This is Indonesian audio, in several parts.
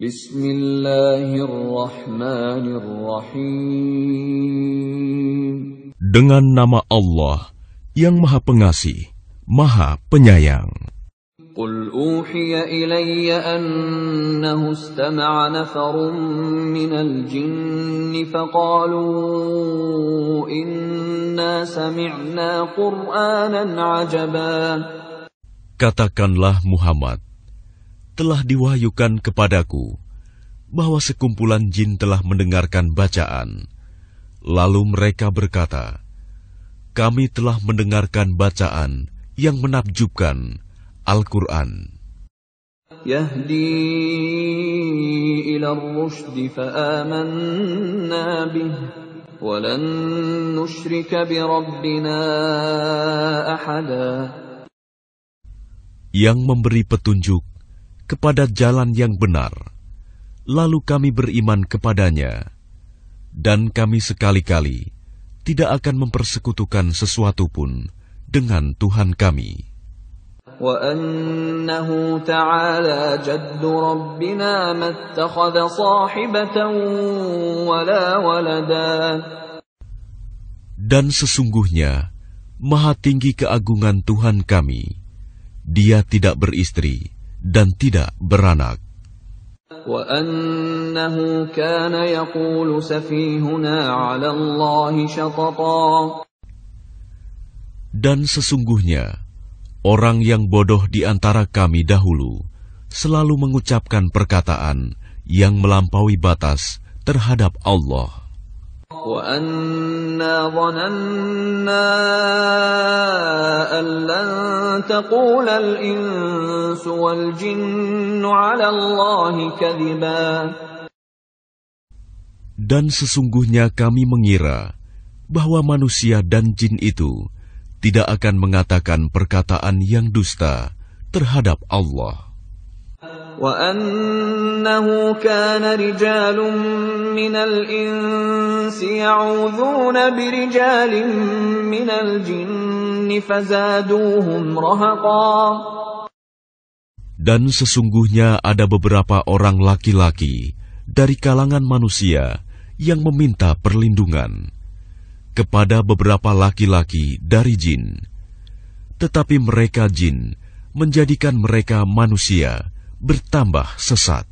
Bismillahirrahmanirrahim. Dengan nama Allah yang Maha Pengasih, Maha Penyayang. Qul uhiya ilayya annahu istama'a nafarun minal jinni faqalu inna sami'na Qur'anan 'ajaba. Katakanlah Muhammad, telah diwahyukan kepadaku bahwa sekumpulan jin telah mendengarkan bacaan. Lalu mereka berkata, kami telah mendengarkan bacaan yang menakjubkan, Al-Quran. Yahdi ila ar-rushdi fa'amanna bih, walan nusyrika bi rabbina ahada. Yang memberi petunjuk kepada jalan yang benar, lalu kami beriman kepadanya, dan kami sekali-kali tidak akan mempersekutukan sesuatu pun dengan Tuhan kami. Wa annahu ta'ala jaddu rabbina mattakhadha sahibatan wala walada. Dan sesungguhnya maha tinggi keagungan Tuhan kami, Dia tidak beristri dan tidak beranak. Wa annahu kana yaqulu safihuna 'ala Allahi syatata. Dan sesungguhnya orang yang bodoh di antara kami dahulu selalu mengucapkan perkataan yang melampaui batas terhadap Allah. وَأَنَّا ظَنَنَّا أَن لَّن تَقُولَ الْإِنسُ وَالْجِنُّ عَلَى اللَّهِ كَذِبًا. Dan sesungguhnya kami mengira bahwa manusia dan jin itu tidak akan mengatakan perkataan yang dusta terhadap Allah. وَأَنَّهُ كَانَ رِجَالٌ مِّنَ الْإِنسِ يَعُوذُونَ بِرِجَالٍ مِّنَ الْجِنِّ فَزَادُوهُمْ رَهَقًا. Dan sesungguhnya ada beberapa orang laki-laki dari kalangan manusia yang meminta perlindungan kepada beberapa laki-laki dari jin, tetapi mereka jin menjadikan mereka manusia bertambah sesat.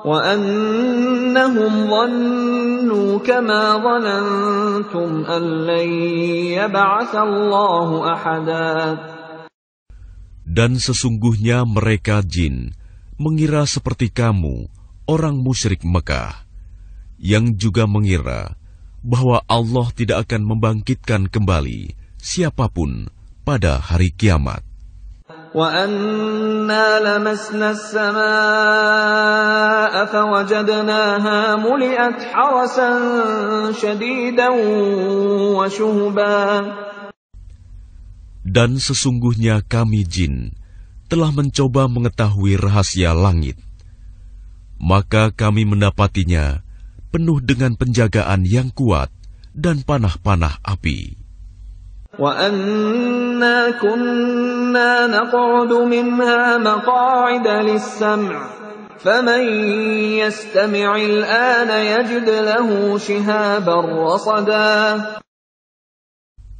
وَأَنَّهُمْ ظَنُّوا كَمَا ظَنَنْتُمْ أَن لَّن يَبْعَثَ اللَّهُ أَحَدًا. Dan sesungguhnya mereka jin mengira seperti kamu, orang musyrik Mekah, yang juga mengira bahwa Allah tidak akan membangkitkan kembali siapapun pada hari kiamat. وَأَنَّا لَمَسْنَا السَّمَاءَ فَوَجَدْنَاهَا مُلِئَتْ حَرَسًا شَدِيدًا وَشُهُبًا. Dan sesungguhnya kami jin telah mencoba mengetahui rahasia langit, maka kami mendapatinya penuh dengan penjagaan yang kuat dan panah-panah api. وَأَنَّا كُنَّا نَقْعُدُ مِنْهَا مَقَاعِدَ لِلسَّمْعِ فَمَنْ يَسْتَمِعِ الْآنَ يَجِدْ لَهُ شِهَابًا رَصَدًا.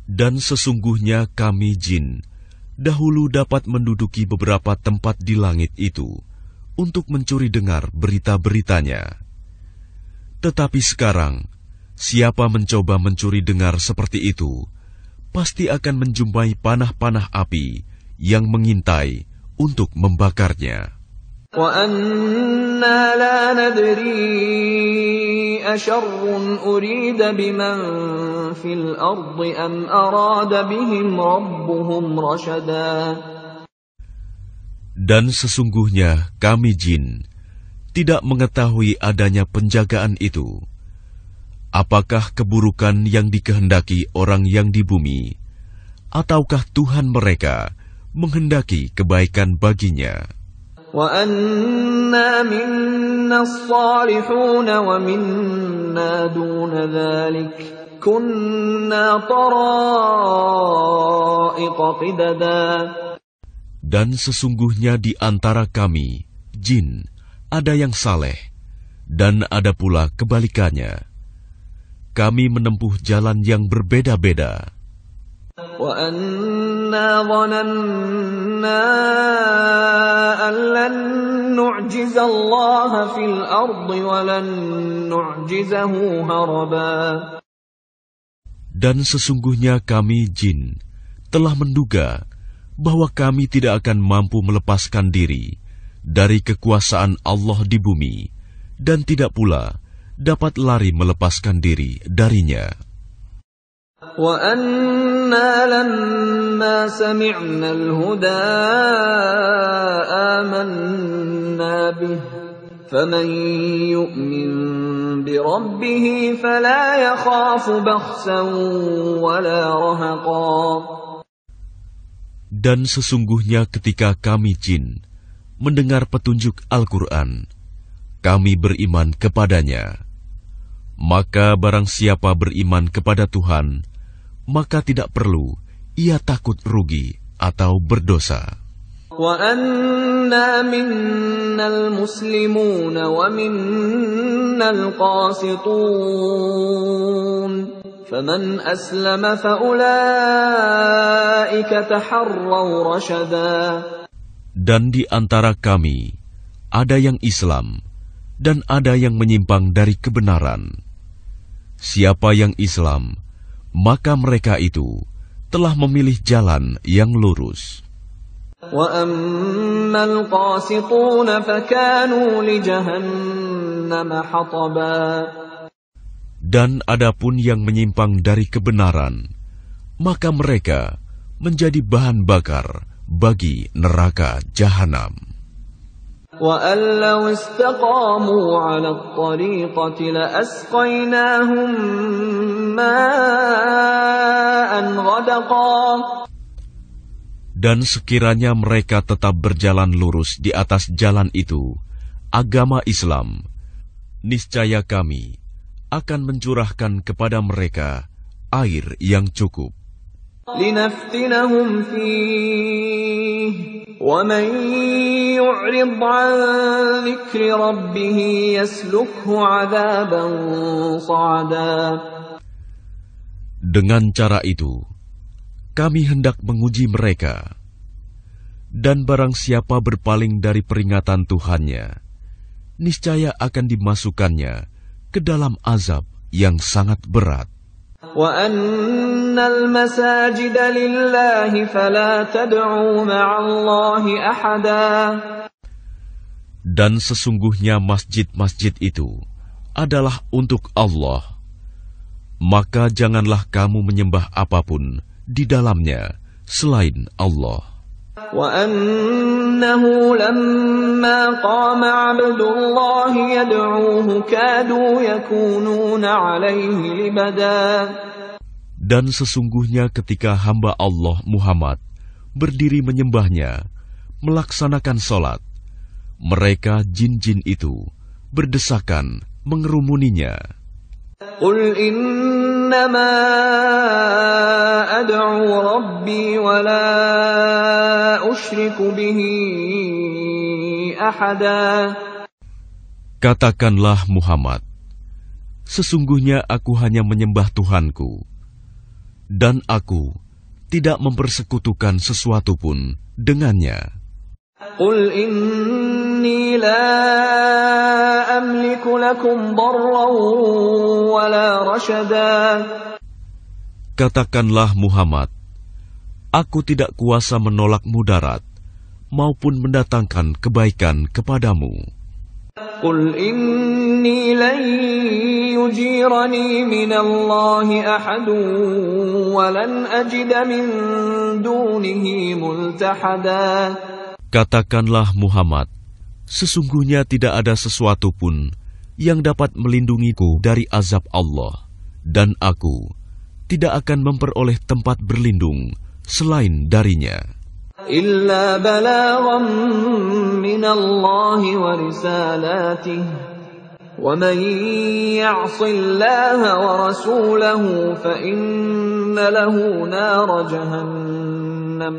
Dan sesungguhnya kami jin dahulu dapat menduduki beberapa tempat di langit itu untuk mencuri dengar berita-beritanya. Tetapi sekarang, siapa mencoba mencuri dengar seperti itu, pasti akan menjumpai panah-panah api yang mengintai untuk membakarnya. وَأَنَّا لَا نَدْرِي أَشَرٌّ أُرِيدَ بِمَنْ فِي الْأَرْضِ أَمْ أَرَادَ بِهِمْ رَبُّهُمْ رَشَدًا. Dan sesungguhnya kami jin tidak mengetahui adanya penjagaan itu. Apakah keburukan yang dikehendaki orang yang di bumi, ataukah Tuhan mereka menghendaki kebaikan baginya? وَأَنَّا مِنَّا الصَّالِحُونَ وَمِنَّا دُونَ ذَلِكَ كُنَّا طَرَائِقَ قِدَدًا. Dan sesungguhnya di antara kami, jin, ada yang saleh, dan ada pula kebalikannya. Kami menempuh jalan yang berbeda-beda. وَأَنَّا ظَنَنَّا أَن لَّن نُّعْجِزَ اللَّهَ فِي الْأَرْضِ وَلَن نُّعْجِزَهُ هَرَبًا. Dan sesungguhnya kami jin telah menduga bahwa kami tidak akan mampu melepaskan diri dari kekuasaan Allah di bumi, dan tidak pula dapat lari melepaskan diri darinya. وَأَنَّا لَمَّا سَمِعْنَا الْهُدَىٰ آمَنَّا بِهِ فَمَن يُؤْمِن بِرَبِّهِ فَلَا يَخَافُ بَخْسًا وَلَا رَهَقًا. Dan sesungguhnya ketika kami jin mendengar petunjuk Al-Quran, kami beriman kepadanya. Maka barang siapa beriman kepada Tuhan, maka tidak perlu ia takut rugi atau berdosa. وَأَنَّا مِنَّا الْمُسْلِمُونَ وَمِنَّا الْقَاسِطُونَ فَمَنْ أَسْلَمَ فَأُولَئِكَ تَحَرَّوْا رَشَدًا. Dan di antara kami ada yang Islam dan ada yang menyimpang dari kebenaran. Siapa yang Islam, maka mereka itu telah memilih jalan yang lurus. وَأَمَّا الْقَاسِطُونَ فَكَانُوا لِجَهَنَّمَ حَطَبًا. Dan adapun yang menyimpang dari kebenaran, maka mereka menjadi bahan bakar bagi neraka jahanam. وَأَن لَّوْ اسْتَقَامُوا عَلَى الطَّرِيقَةِ لَأَسْقَيْنَاهُم مَّاءً غَدَقًا. Dan sekiranya mereka tetap berjalan lurus di atas jalan itu, agama Islam, niscaya kami akan mencurahkan kepada mereka air yang cukup. لِنَفْتِنَهُمْ فِيهِ وَمَن يُعْرِضْ عَن ذِكْرِ رَبِّهِ يَسْلُكْهُ عَذَابًا صَعَدًا. Dengan cara itu, kami hendak menguji mereka. Dan barang siapa berpaling dari peringatan Tuhannya, niscaya akan dimasukkannya ke dalam azab yang sangat berat. وَأَنَّ الْمَسَاجِدَ لِلَّهِ فَلَا تَدْعُوا مَعَ اللَّهِ أَحَدًا. Dan sesungguhnya masjid-masjid itu adalah untuk Allah. Maka janganlah kamu menyembah apapun di dalamnya selain Allah. وَأَنَّهُ لَمَّا قَامَ عَبْدُ اللَّهِ يَدْعُوهُ كَادُوا يَكُونُونَ عَلَيْهِ لِبَدًا. Dan sesungguhnya ketika hamba Allah Muhammad berdiri menyembahnya, melaksanakan sholat, mereka jin-jin itu berdesakan mengerumuninya. قُلْ إِنَّمَا أَدْعُو رَبِّي وَلَا أُشْرِكُ بِهِ أَحَدًا. Katakanlah Muhammad, sesungguhnya aku hanya menyembah Tuhanku, dan aku tidak mempersekutukan sesuatu pun dengannya. قُلْ إِنِّي لَا أَمْلِكُ لَكُمْ ضَرًّا وَلَا رَشَدًا. Katakanlah Muhammad, aku tidak kuasa menolak mudarat maupun mendatangkan kebaikan kepadamu. قُلْ إِنِّي لَن يُجِيرَنِي مِنَ اللَّهِ أَحَدٌ وَلَنْ أَجِدَ مِن دُونِهِ مُلْتَحَدًا. Katakanlah Muhammad, sesungguhnya tidak ada sesuatu pun yang dapat melindungiku dari azab Allah, dan aku tidak akan memperoleh tempat berlindung selain darinya. إِلَّا بَلَاغًا مِّنَ اللَّهِ وَرِسَالَاتِهِ وَمَن يَعْصِ اللَّهَ وَرَسُولَهُ فَإِنَّ لَهُ نَارَ جَهَنَّمَ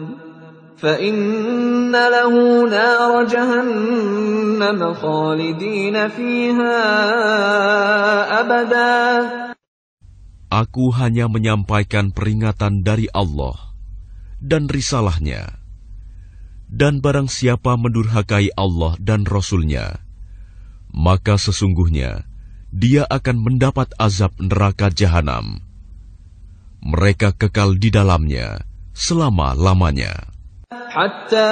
فَإِنَّ لَهُ نَارَ جَهَنَّمَ خَالِدِينَ فِيهَا أَبَدًا. Aku hanya menyampaikan peringatan dari Allah dan risalahnya. Dan barang siapa mendurhakai Allah dan Rasul-Nya, maka sesungguhnya dia akan mendapat azab neraka jahanam. Mereka kekal di dalamnya selama-lamanya. حَتَّى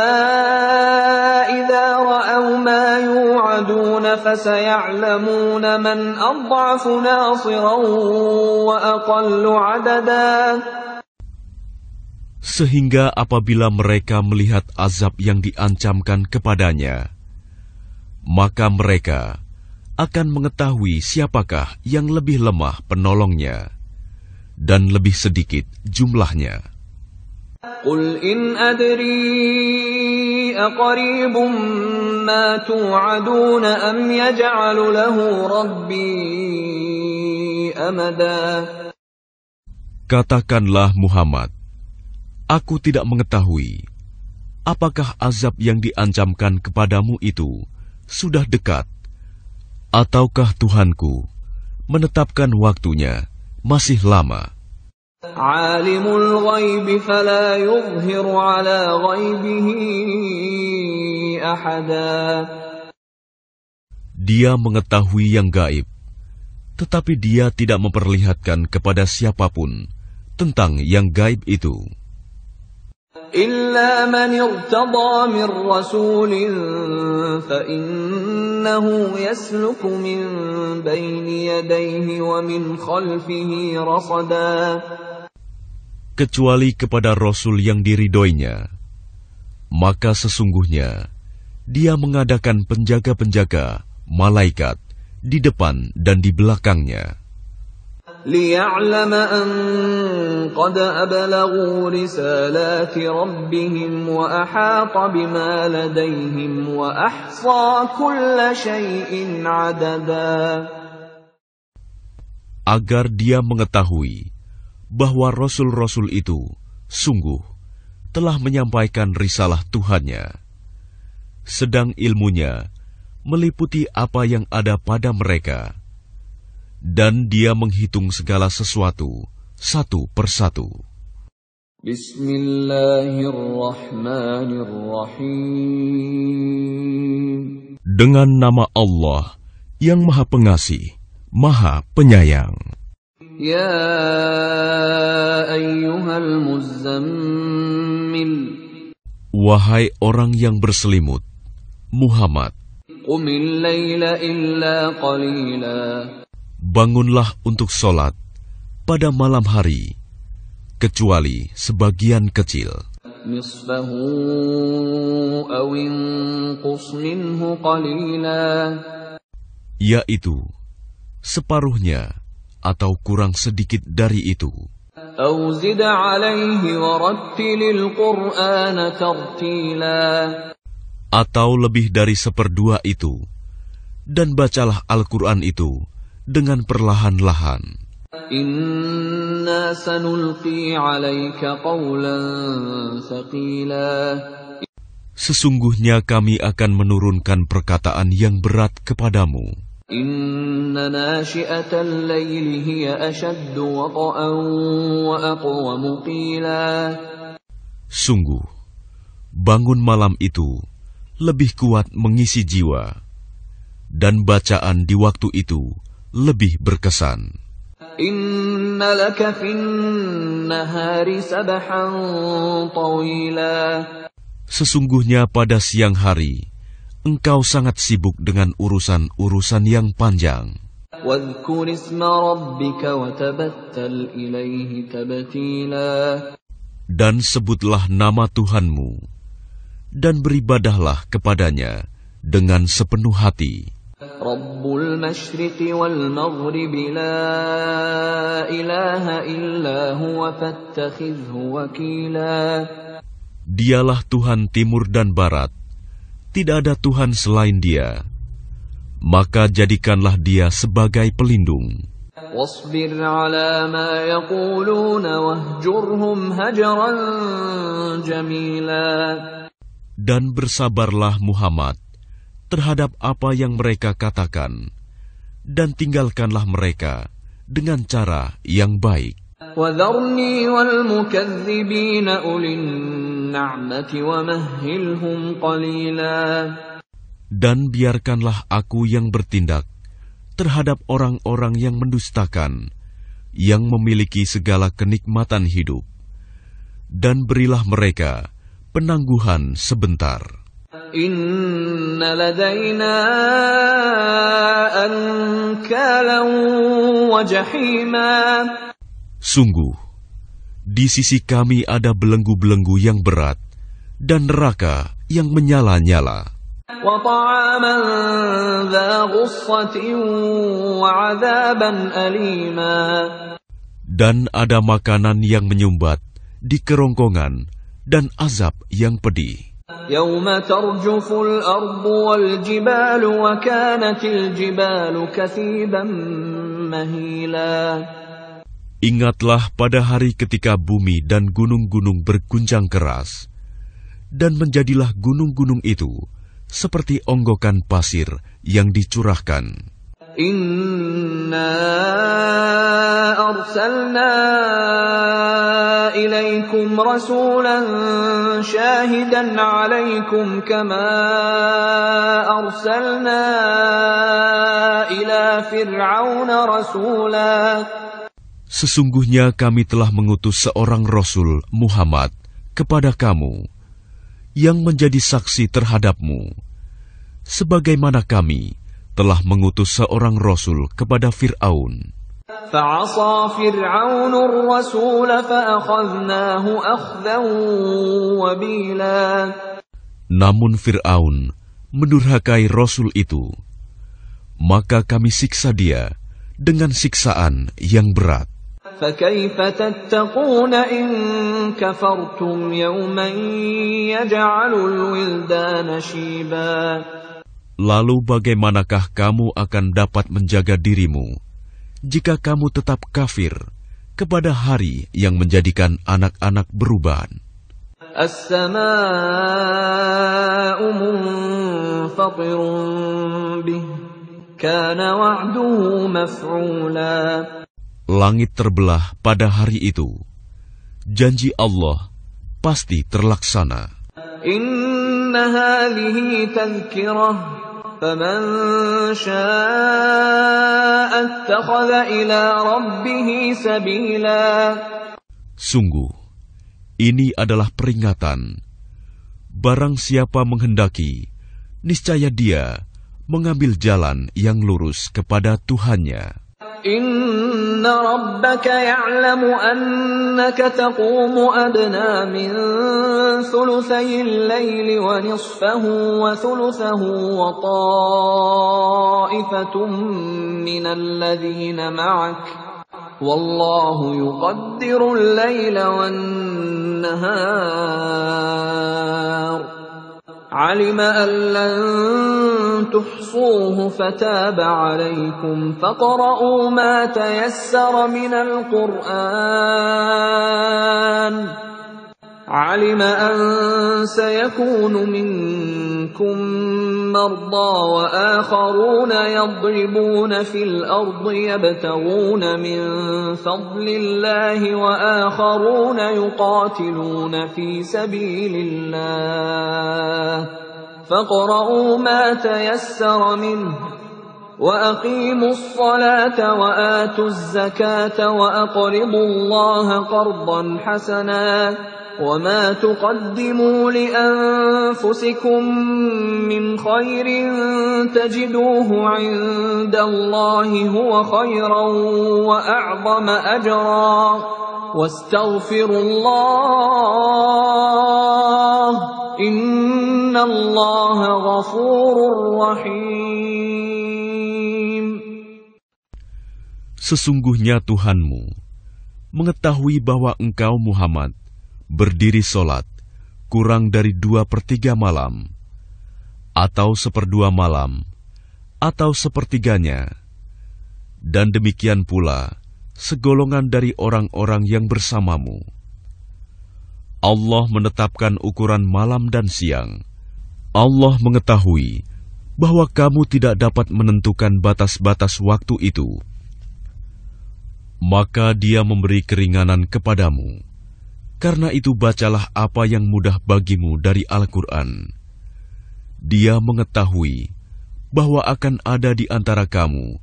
إِذَا رَأَوْا مَا يُوعَدُونَ فَسَيَعْلَمُونَ مَنْ أَضْعَفُ نَاصِرًا وَأَقَلُّ عَدَدًا. Sehingga apabila mereka melihat azab yang diancamkan kepadanya, maka mereka akan mengetahui siapakah yang lebih lemah penolongnya dan lebih sedikit jumlahnya. قُلْ إِنْ أَدْرِي أَقَرِيبٌ مَا تُوعَدُونَ أَمْ يَجْعَلُ لَهُ رَبِّي أَمَدًا. Katakanlah Muhammad, aku tidak mengetahui apakah azab yang diancamkan kepadamu itu sudah dekat, ataukah Tuhanku menetapkan waktunya masih lama. Alimul ghaib fala yuzhir ala ghaibihi ahada. Dia mengetahui yang gaib, tetapi dia tidak memperlihatkan kepada siapapun tentang yang gaib itu. Illa man irtada min rasulin fa innahu yasluku min bayni yadayhi wa min khalfihi rasada. Kecuali kepada Rasul yang diridhoinya, maka sesungguhnya dia mengadakan penjaga-penjaga malaikat di depan dan di belakangnya. لِيَعْلَمَ أَنْ قَدْ أَبْلَغُوا رِسَالَاتِ رَبِّهِمْ وَأَحَاطَ بِمَا لَدَيْهِمْ وَأَحْصَى كُلَّ شَيْءٍ عَدَدًا. Agar dia mengetahui bahwa Rasul-Rasul itu sungguh telah menyampaikan risalah Tuhannya, sedang ilmunya meliputi apa yang ada pada mereka, dan dia menghitung segala sesuatu satu persatu. Bismillahirrahmanirrahim. Dengan nama Allah yang Maha Pengasih, Maha Penyayang. Ya ayyuhal muzzammil. Wahai orang yang berselimut, Muhammad, Qumil layla illa qalila. Bangunlah untuk sholat pada malam hari, kecuali sebagian kecil. Nisfahu aw inqus minhu qalila. Yaitu separuhnya atau kurang sedikit dari itu. Aw zid alayhi warattilil Qur'ana tartila. Atau lebih dari seperdua itu, dan bacalah Al-Quran itu dengan perlahan-lahan. Inna sanulqi alayka qawlan thaqila. Sesungguhnya kami akan menurunkan perkataan yang berat kepadamu. Inna nashi'atal layli hiya ashaddu wata'an wa aqwamu qila. Sungguh, bangun malam itu lebih kuat mengisi jiwa, dan bacaan di waktu itu lebih berkesan. Inna laka fin nahari sabahan tawila. Sesungguhnya pada siang hari, engkau sangat sibuk dengan urusan-urusan yang panjang. Wadhkur isma rabbika wa tabattal ilaihi tabtila. Dan sebutlah nama Tuhanmu, dan beribadahlah kepadanya dengan sepenuh hati. Rabbul masyriqi wal maghribi la ilaha illa huwa fattakhidhu wakila. Dialah Tuhan timur dan barat, tidak ada Tuhan selain Dia, maka jadikanlah Dia sebagai pelindung. واصبر على ما يقولون واهجرهم هجرا جميلا. Dan bersabarlah Muhammad terhadap apa yang mereka katakan, dan tinggalkanlah mereka dengan cara yang baik. وَذَرْنِي وَالْمُكَذِّبِينَ أُولِي النَّعْمَةِ وَمَهِّلْهُمْ قَلِيلًا. Dan biarkanlah aku yang bertindak terhadap orang-orang yang mendustakan, yang memiliki segala kenikmatan hidup, dan berilah mereka penangguhan sebentar. Inna ladaina ankalan wa jahima. Sungguh, di sisi kami ada belenggu-belenggu yang berat dan neraka yang menyala-nyala. Wa ta'aman dha ghussatin wa 'adzaban alima. Dan ada makanan yang menyumbat di kerongkongan dan azab yang pedih. Yawma tarjuful ardu wal jibalu wa kanatil jibalu kathiban mahila. Ingatlah pada hari ketika bumi dan gunung-gunung berguncang keras, dan menjadilah gunung-gunung itu seperti onggokan pasir yang dicurahkan. Inna arsalna ilaikum rasulan syahidan alaikum kama arsalna ila fir'auna rasula. Sesungguhnya kami telah mengutus seorang Rasul Muhammad kepada kamu, yang menjadi saksi terhadapmu, sebagaimana kami telah mengutus seorang Rasul kepada Fir'aun. فَعَصَى فِرْعَوْنُ الرَّسُولَ فَأَخَذْنَاهُ أَخْذًا وَبِيلًا. Namun Fir'aun mendurhakai Rasul itu, maka kami siksa dia dengan siksaan yang berat. فَكَيْفَ تَتَّقُونَ إِن كَفَرْتُمْ يَوْمًا يَجْعَلُ الْوِلْدَانَ شِيبًا. Lalu bagaimanakah kamu akan dapat menjaga dirimu jika kamu tetap kafir kepada hari yang menjadikan anak-anak beruban? As-samaa'u munfatirun bih, kana wa'duhu maf'ula. Langit terbelah pada hari itu. Janji Allah pasti terlaksana. Inna hadhihi tadhkirah, faman syaa'a ittakhadha ila rabbih sabila. Sungguh, ini adalah peringatan. Barang siapa menghendaki, niscaya dia mengambil jalan yang lurus kepada Tuhannya. Inna rabbaka ya'lamu annaka taqumu adna min thuluthayil layli wa nisfahu wa thuluthahu wa ta'ifatun minal ladhina ma'ak wallahu yuqaddiru al-layla wan nahar. علم أن لن تحصوه فتاب عليكم فاقرؤوا ما تيسر من القرآن علم أن سيكون منكم مرضى وآخرون يضربون في الأرض يبتغون من فضل الله وآخرون يقاتلون في سبيل الله فاقرؤوا ما تيسر منه وأقيموا الصلاة وآتوا الزكاة وأقرضوا الله قرضا حسنا وما تقدموا لأنفسكم من خير تجدوه عند الله هو خيرا وأعظم أجرا واستغفروا الله إن الله غفور رحيم. Sesungguhnya Tuhanmu mengetahui bahwa engkau Muhammad berdiri solat kurang dari 2/3 malam, atau 1/2 malam, atau 1/3-nya, dan demikian pula segolongan dari orang-orang yang bersamamu. Allah menetapkan ukuran malam dan siang. Allah mengetahui bahwa kamu tidak dapat menentukan batas-batas waktu itu. Maka Dia memberi keringanan kepadamu. Karena itu bacalah apa yang mudah bagimu dari Al-Quran. Dia mengetahui bahwa akan ada di antara kamu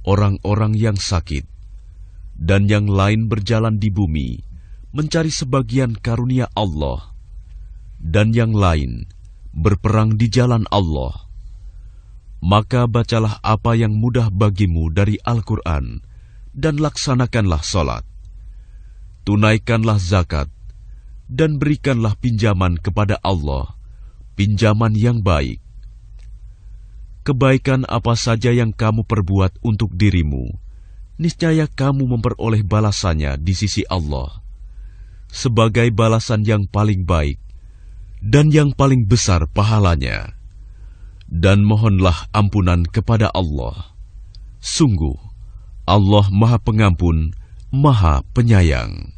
orang-orang yang sakit, dan yang lain berjalan di bumi mencari sebagian karunia Allah, dan yang lain berperang di jalan Allah. Maka bacalah apa yang mudah bagimu dari Al-Quran, dan laksanakanlah salat. Tunaikanlah zakat, dan berikanlah pinjaman kepada Allah, pinjaman yang baik. Kebaikan apa saja yang kamu perbuat untuk dirimu, niscaya kamu memperoleh balasannya di sisi Allah, sebagai balasan yang paling baik dan yang paling besar pahalanya. Dan mohonlah ampunan kepada Allah. Sungguh, Allah Maha Pengampun, Maha Penyayang.